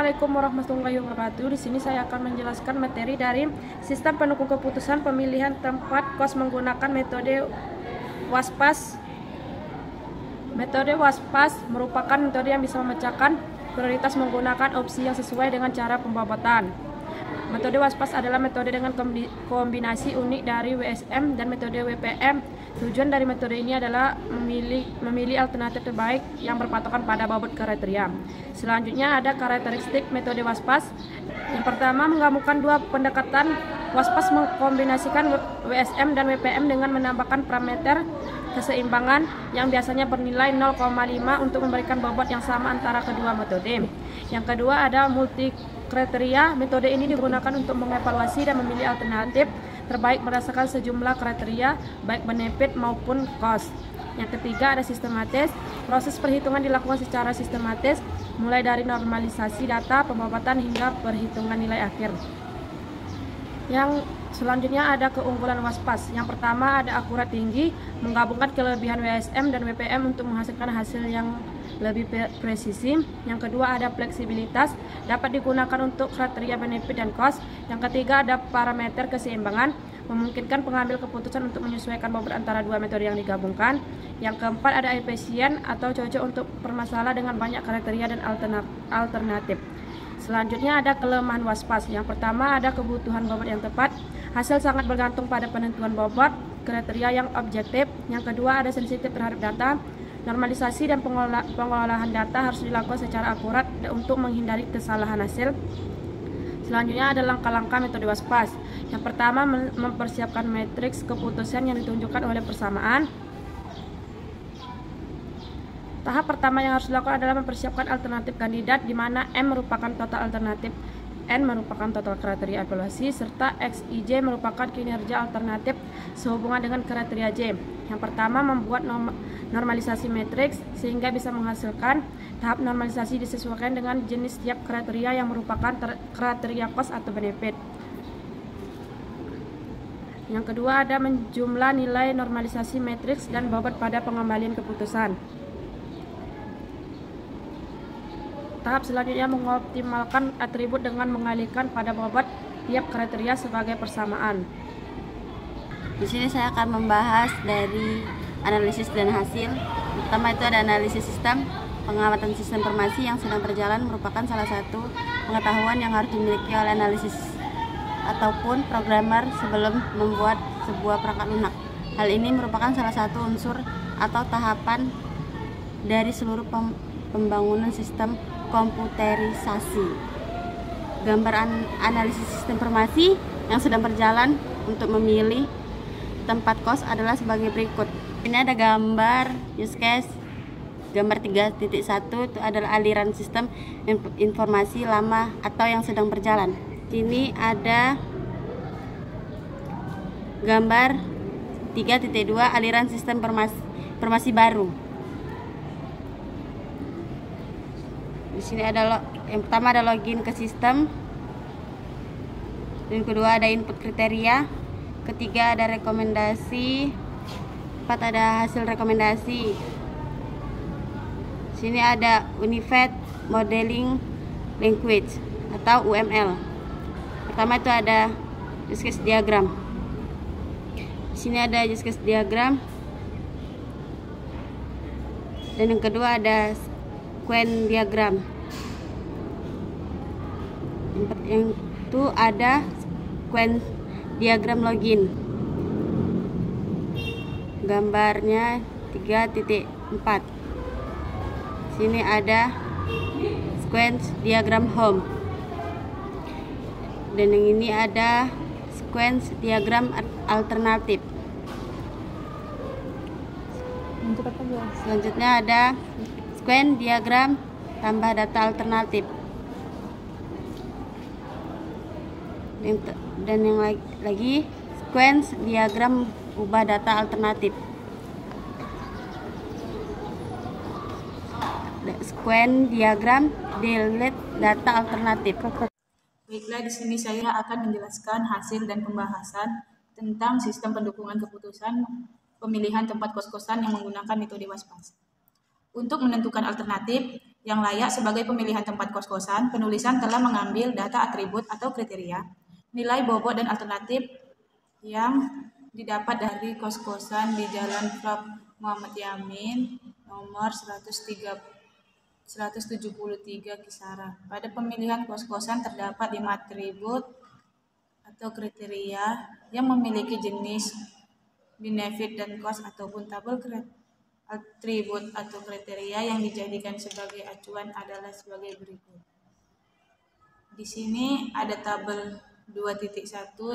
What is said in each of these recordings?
Assalamualaikum warahmatullahi wabarakatuh. Di sini saya akan menjelaskan materi dari sistem pendukung keputusan pemilihan tempat kos menggunakan metode WASPAS. Metode WASPAS merupakan metode yang bisa memecahkan prioritas menggunakan opsi yang sesuai dengan cara pembobotan. Metode WASPAS adalah metode dengan kombinasi unik dari WSM dan metode WPM. Tujuan dari metode ini adalah memilih alternatif terbaik yang berpatokan pada bobot kriteria. Selanjutnya ada karakteristik metode WASPAS. Yang pertama, menggabungkan dua pendekatan. WASPAS mengkombinasikan WSM dan WPM dengan menambahkan parameter keseimbangan yang biasanya bernilai 0,5 untuk memberikan bobot yang sama antara kedua metode. Yang kedua ada multi kriteria. Metode ini digunakan untuk mengevaluasi dan memilih alternatif terbaik berdasarkan sejumlah kriteria baik benefit maupun cost. Yang ketiga ada sistematis. Proses perhitungan dilakukan secara sistematis mulai dari normalisasi data, pembobotan hingga perhitungan nilai akhir. Yang selanjutnya ada keunggulan WASPAS. Yang pertama ada akurat tinggi, menggabungkan kelebihan WSM dan WPM untuk menghasilkan hasil yang lebih presisi. Yang kedua ada fleksibilitas, dapat digunakan untuk kriteria benefit dan cost. Yang ketiga ada parameter keseimbangan, memungkinkan pengambil keputusan untuk menyesuaikan bobot antara dua metode yang digabungkan. Yang keempat ada efisien atau cocok untuk permasalahan dengan banyak kriteria dan alternatif. Selanjutnya ada kelemahan WASPAS. Yang pertama ada kebutuhan bobot yang tepat, hasil sangat bergantung pada penentuan bobot kriteria yang objektif. Yang kedua ada sensitif terhadap data. Normalisasi dan pengolahan data harus dilakukan secara akurat untuk menghindari kesalahan hasil. Selanjutnya ada langkah-langkah metode WASPAS. Yang pertama mempersiapkan matriks keputusan yang ditunjukkan oleh persamaan. Tahap pertama yang harus dilakukan adalah mempersiapkan alternatif kandidat, di mana M merupakan total alternatif, N merupakan total kriteria evaluasi, serta X, I, J merupakan kinerja alternatif sehubungan dengan kriteria J. Yang pertama membuat normalisasi matriks sehingga bisa menghasilkan. Tahap normalisasi disesuaikan dengan jenis setiap kriteria yang merupakan kriteria cost atau benefit. Yang kedua ada menjumlah nilai normalisasi matriks dan bobot pada pengembalian keputusan. Tahap selanjutnya mengoptimalkan atribut dengan mengalihkan pada bobot tiap kriteria sebagai persamaan. Di sini saya akan membahas dari analisis dan hasil. Pertama itu ada analisis sistem. Pengamatan sistem informasi yang sedang berjalan merupakan salah satu pengetahuan yang harus dimiliki oleh analisis ataupun programmer sebelum membuat sebuah perangkat lunak. Hal ini merupakan salah satu unsur atau tahapan dari seluruh pembangunan sistem komputerisasi. Gambar analisis sistem informasi yang sedang berjalan untuk memilih tempat kos adalah sebagai berikut. Ini ada gambar use case. Gambar 3.1 itu adalah aliran sistem informasi lama atau yang sedang berjalan. Ini ada gambar 3.2 aliran sistem informasi baru. Di sini ada yang pertama ada login ke sistem, yang kedua ada input kriteria, ketiga ada rekomendasi, empat ada hasil rekomendasi. Di sini ada Unified Modeling Language atau UML. Pertama itu ada use case diagram. Di sini ada use case diagram. Dan yang kedua ada sequence diagram. Yang itu ada sequence diagram login. Gambarnya 3.4. Sini ada sequence diagram home. Dan yang ini ada sequence diagram alternatif. Selanjutnya ada sequence diagram tambah data alternatif. Dan yang lagi sequence diagram ubah data alternatif. Sequence diagram delete data alternatif. Baiklah, di sini saya akan menjelaskan hasil dan pembahasan tentang sistem pendukungan keputusan pemilihan tempat kos-kosan yang menggunakan metode WASPAS. Untuk menentukan alternatif, yang layak sebagai pemilihan tempat kos-kosan, penulisan telah mengambil data atribut atau kriteria, nilai bobot dan alternatif yang didapat dari kos-kosan di Jalan Prof. Muhammad Yamin nomor 173 Kisaran. Pada pemilihan kos-kosan terdapat 5 atribut atau kriteria yang memiliki jenis, benefit dan cost ataupun tabel atribut atau kriteria yang dijadikan sebagai acuan adalah sebagai berikut. Di sini ada tabel 2.1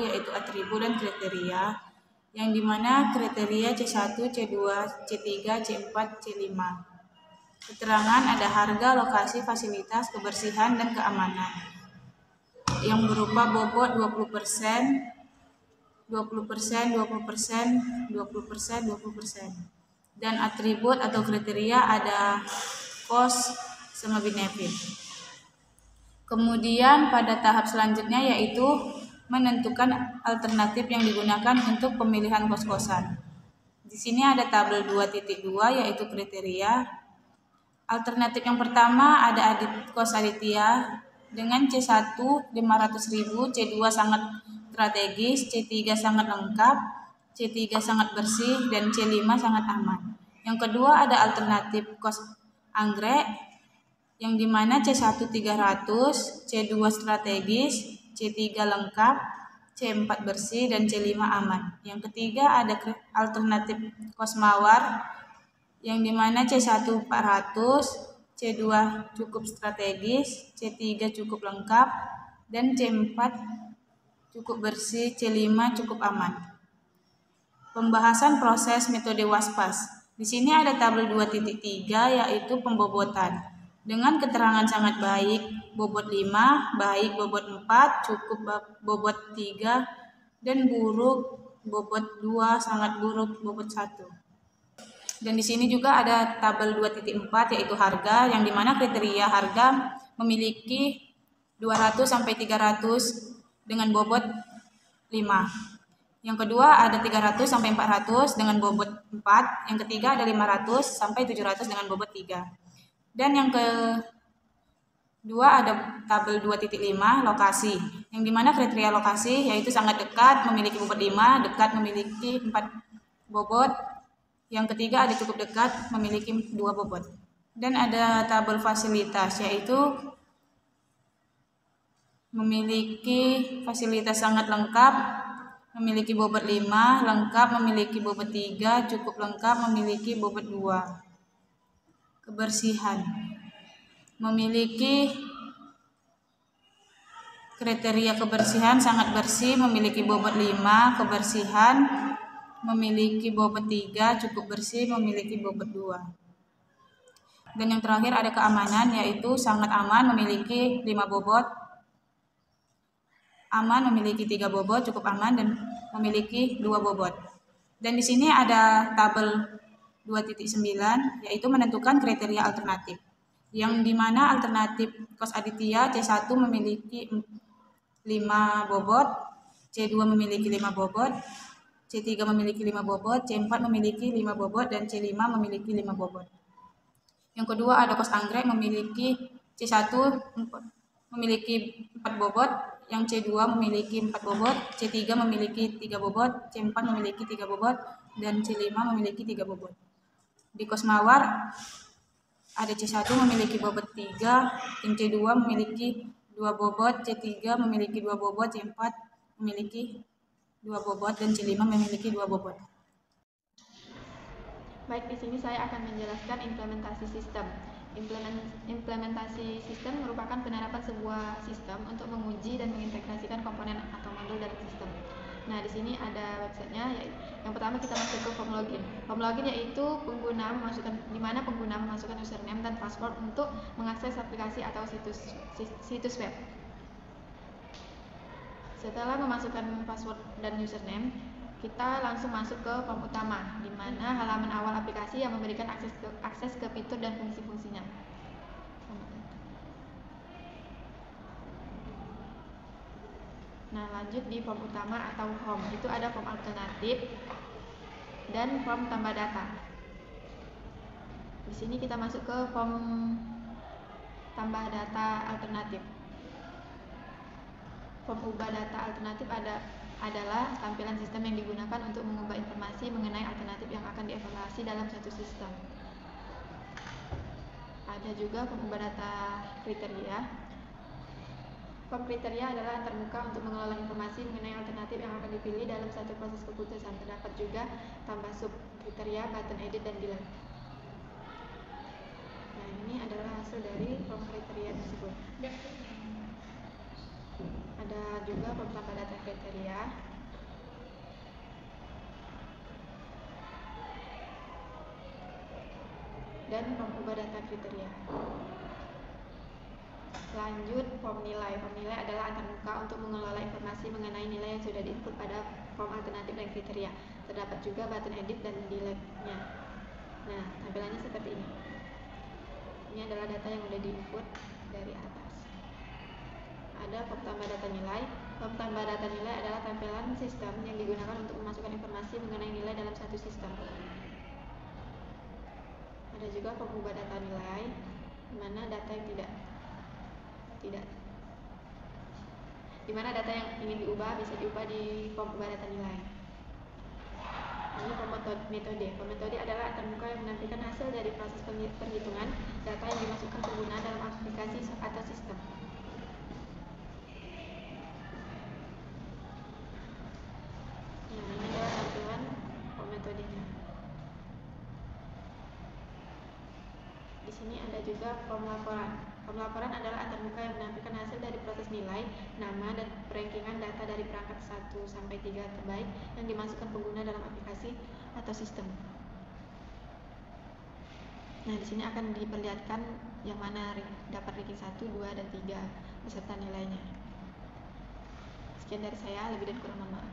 yaitu atribut dan kriteria, yang dimana kriteria C1, C2, C3, C4, C5. Keterangan ada harga, lokasi, fasilitas, kebersihan, dan keamanan yang berupa bobot 20%, 20%, 20%, 20%. Dan atribut atau kriteria ada cost sama benefit. Kemudian pada tahap selanjutnya yaitu menentukan alternatif yang digunakan untuk pemilihan kos-kosan. Di sini ada tabel 2.2 yaitu kriteria. Alternatif yang pertama ada kos aditya dengan C1 500.000, C2 sangat strategis, C3 sangat lengkap, C3 sangat bersih, dan C5 sangat aman. Yang kedua ada alternatif kos anggrek yang dimana C1 300, C2 strategis, C3 lengkap, C4 bersih, dan C5 aman. Yang ketiga ada alternatif kos mawar yang dimana C1 400, C2 cukup strategis, C3 cukup lengkap, dan C4 cukup bersih, C5 cukup aman. Pembahasan proses metode WASPAS. Di sini ada tabel 2.3 yaitu pembobotan. Dengan keterangan sangat baik, bobot 5, baik bobot 4, cukup bobot 3, dan buruk bobot 2, sangat buruk bobot 1. Dan di sini juga ada tabel 2.4 yaitu harga, yang dimana kriteria harga memiliki 200 sampai 300 dengan bobot 5. Yang kedua ada 300 sampai 400 dengan bobot 4. Yang ketiga ada 500 sampai 700 dengan bobot 3. Dan yang kedua ada tabel 2.5 lokasi, yang dimana kriteria lokasi yaitu sangat dekat memiliki bobot 5, dekat memiliki 4 bobot. Yang ketiga ada cukup dekat memiliki 2 bobot. Dan ada tabel fasilitas yaitu memiliki fasilitas sangat lengkap, memiliki bobot 5, lengkap memiliki bobot 3, cukup lengkap memiliki bobot 2. Kebersihan memiliki kriteria kebersihan sangat bersih, memiliki bobot 5, kebersihan memiliki bobot 3, cukup bersih memiliki bobot 2. Dan yang terakhir ada keamanan yaitu sangat aman memiliki 5 bobot, aman memiliki 3 bobot, cukup aman dan memiliki 2 bobot. Dan di sini ada tabel 2.9 yaitu menentukan kriteria alternatif, yang dimana alternatif kos aditya C1 memiliki 5 bobot, C2 memiliki 5 bobot, C3 memiliki 5 bobot, C4 memiliki 5 bobot, dan C5 memiliki 5 bobot. Yang kedua ada kos anggrek memiliki C1 memiliki 4 bobot, yang C2 memiliki 4 bobot, C3 memiliki 3 bobot, C4 memiliki 3 bobot, dan C5 memiliki 3 bobot. Di kos mawar ada C1 memiliki bobot 3, yang C2 memiliki 2 bobot, C3 memiliki 2 bobot, C4 memiliki 2 bobot, dan C5 memiliki 2 bobot. Baik, di sini saya akan menjelaskan implementasi sistem. Implementasi sistem merupakan penerapan sebuah sistem untuk menguji dan mengintegrasikan komponen atau modul dari sistem. Nah, di sini ada websitenya. Yang pertama kita masuk ke form login. Form login yaitu pengguna di mana pengguna memasukkan username dan password untuk mengakses aplikasi atau situs web. Setelah memasukkan password dan username, kita langsung masuk ke form utama, di mana halaman awal aplikasi yang memberikan akses ke fitur dan fungsi-fungsinya. Nah, lanjut di form utama atau home, itu ada form alternatif dan form tambah data. Di sini kita masuk ke form tambah data alternatif. Form ubah data alternatif adalah tampilan sistem yang digunakan untuk mengubah informasi mengenai alternatif yang akan dievaluasi dalam suatu sistem. Ada juga form ubah data kriteria. Form kriteria adalah antarmuka untuk mengelola informasi mengenai alternatif yang akan dipilih dalam satu proses keputusan. Terdapat juga tambah sub kriteria, button edit, dan delete. Nah, ini adalah hasil dari form kriteria tersebut. Ada juga form tambah data kriteria. Dan form ubah data kriteria. Lanjut, form nilai. Form nilai adalah antarmuka untuk mengelola informasi mengenai nilai yang sudah diinput pada form alternatif dan kriteria. Terdapat juga button edit dan delete-nya. Nah, tampilannya seperti ini. Ini adalah data yang sudah diinput dari atas. Ada form tambah data nilai. Form tambah data nilai adalah tampilan sistem yang digunakan untuk memasukkan informasi mengenai nilai dalam satu sistem. Ada juga form ubah data nilai, di mana data yang di mana data yang ingin diubah bisa diubah di form ubah data nilai. Ini form metode. Form metode adalah antarmuka yang menampilkan hasil dari proses perhitungan data yang dimasukkan pengguna dalam aplikasi atau sistem. Nah, ini adalah tampilan form metodenya. Di sini ada juga form laporan. Form laporan adalah antarmuka yang menampilkan hasil dari proses nilai, nama, dan rankingan data dari perangkat 1 sampai 3 terbaik yang dimasukkan pengguna dalam aplikasi atau sistem. Nah, di sini akan diperlihatkan yang mana dapat ranking 1, 2, dan 3 beserta nilainya. Sekian dari saya, lebih dan kurang mohon maaf.